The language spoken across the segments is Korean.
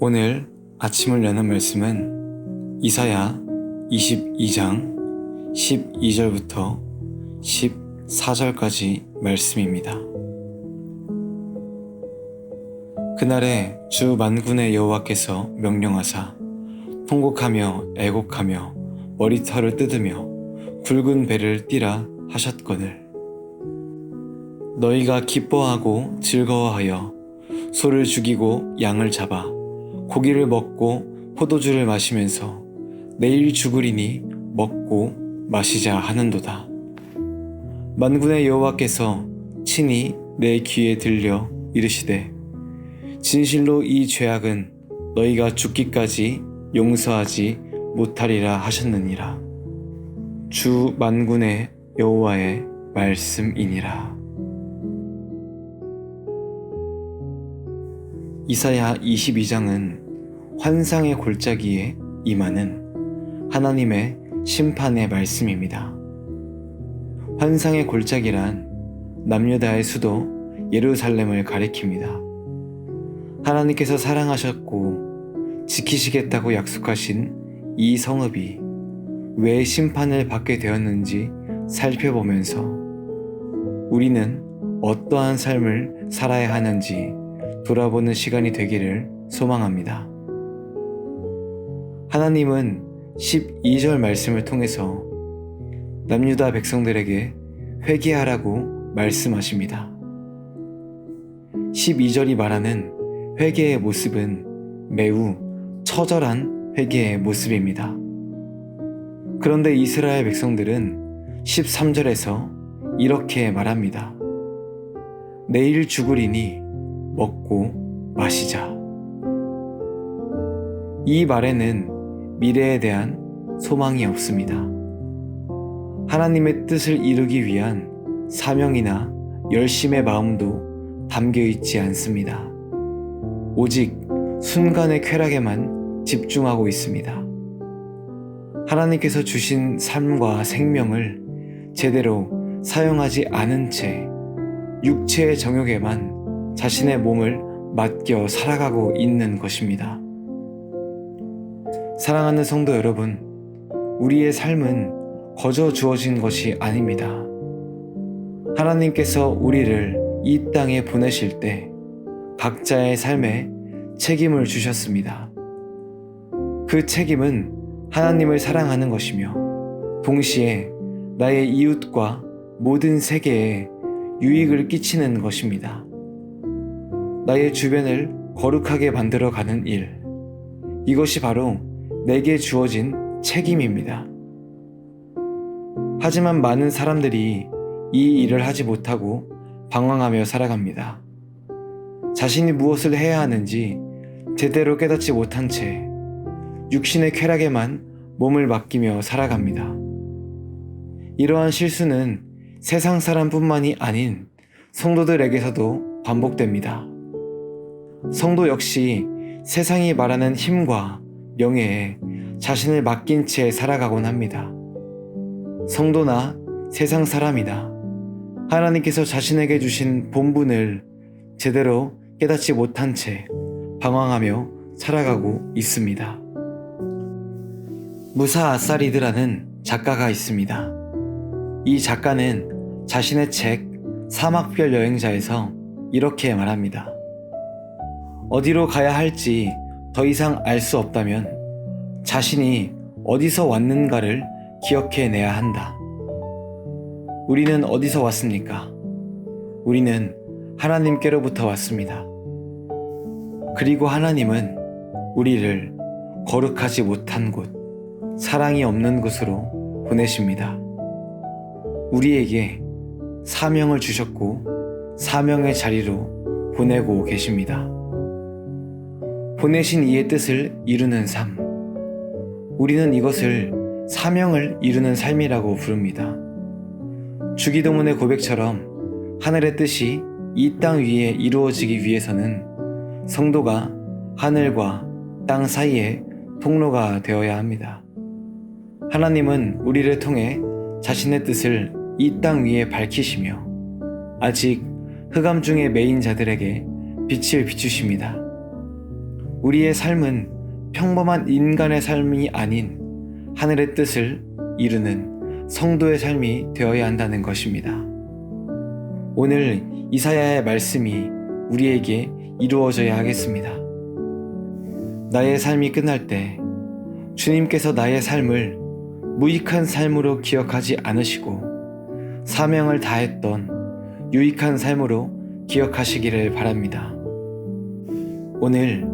오늘 아침을 여는 말씀은 이사야 22장 12절부터 14절까지 말씀입니다. 그날에 주 만군의 여호와께서 명령하사 통곡하며 애곡하며 머리털을 뜯으며 굵은 배를 띠라 하셨거늘 너희가 기뻐하고 즐거워하여 소를 죽이고 양을 잡아 고기를 먹고 포도주를 마시면서 내일 죽으리니 먹고 마시자 하는도다. 만군의 여호와께서 친히 내 귀에 들려 이르시되 진실로 이 죄악은 너희가 죽기까지 용서하지 못하리라 하셨느니라. 주 만군의 여호와의 말씀이니라. 이사야 22장은 환상의 골짜기에 임하는 하나님의 심판의 말씀입니다. 환상의 골짜기란 남유다의 수도 예루살렘을 가리킵니다. 하나님께서 사랑하셨고 지키시겠다고 약속하신 이 성읍이 왜 심판을 받게 되었는지 살펴보면서 우리는 어떠한 삶을 살아야 하는지 돌아보는 시간이 되기를 소망합니다. 하나님은 12절 말씀을 통해서 남유다 백성들에게 회개하라고 말씀하십니다. 12절이 말하는 회개의 모습은 매우 처절한 회개의 모습입니다. 그런데 이스라엘 백성들은 13절에서 이렇게 말합니다. 내일 죽으리니 먹고 마시자. 이 말에는 미래에 대한 소망이 없습니다. 하나님의 뜻을 이루기 위한 사명이나 열심의 마음도 담겨 있지 않습니다. 오직 순간의 쾌락에만 집중하고 있습니다. 하나님께서 주신 삶과 생명을 제대로 사용하지 않은 채 육체의 정욕에만 자신의 몸을 맡겨 살아가고 있는 것입니다. 사랑하는 성도 여러분, 우리의 삶은 거저 주어진 것이 아닙니다. 하나님께서 우리를 이 땅에 보내실 때 각자의 삶에 책임을 주셨습니다. 그 책임은 하나님을 사랑하는 것이며 동시에 나의 이웃과 모든 세계에 유익을 끼치는 것입니다. 나의 주변을 거룩하게 만들어가는 일, 이것이 바로 내게 주어진 책임입니다. 하지만 많은 사람들이 이 일을 하지 못하고 방황하며 살아갑니다. 자신이 무엇을 해야 하는지 제대로 깨닫지 못한 채 육신의 쾌락에만 몸을 맡기며 살아갑니다. 이러한 실수는 세상 사람뿐만이 아닌 성도들에게서도 반복됩니다. 성도 역시 세상이 말하는 힘과 명예에 자신을 맡긴 채 살아가곤 합니다. 성도나 세상 사람이나 하나님께서 자신에게 주신 본분을 제대로 깨닫지 못한 채 방황하며 살아가고 있습니다. 무사 아사리드라는 작가가 있습니다. 이 작가는 자신의 책 사막별 여행자에서 이렇게 말합니다. 어디로 가야 할지 더 이상 알 수 없다면 자신이 어디서 왔는가를 기억해내야 한다. 우리는 어디서 왔습니까? 우리는 하나님께로부터 왔습니다. 그리고 하나님은 우리를 거룩하지 못한 곳, 사랑이 없는 곳으로 보내십니다. 우리에게 사명을 주셨고 사명의 자리로 보내고 계십니다. 보내신 이의 뜻을 이루는 삶, 우리는 이것을 사명을 이루는 삶이라고 부릅니다. 주기도문의 고백처럼 하늘의 뜻이 이 땅 위에 이루어지기 위해서는 성도가 하늘과 땅 사이에 통로가 되어야 합니다. 하나님은 우리를 통해 자신의 뜻을 이 땅 위에 밝히시며 아직 흑암 중에 매인 자들에게 빛을 비추십니다. 우리의 삶은 평범한 인간의 삶이 아닌 하늘의 뜻을 이루는 성도의 삶이 되어야 한다는 것입니다. 오늘 이사야의 말씀이 우리에게 이루어져야 하겠습니다. 나의 삶이 끝날 때 주님께서 나의 삶을 무익한 삶으로 기억하지 않으시고 사명을 다했던 유익한 삶으로 기억하시기를 바랍니다. 오늘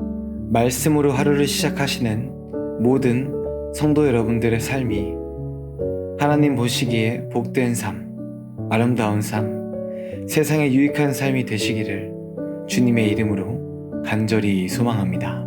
말씀으로 하루를 시작하시는 모든 성도 여러분들의 삶이 하나님 보시기에 복된 삶, 아름다운 삶, 세상에 유익한 삶이 되시기를 주님의 이름으로 간절히 소망합니다.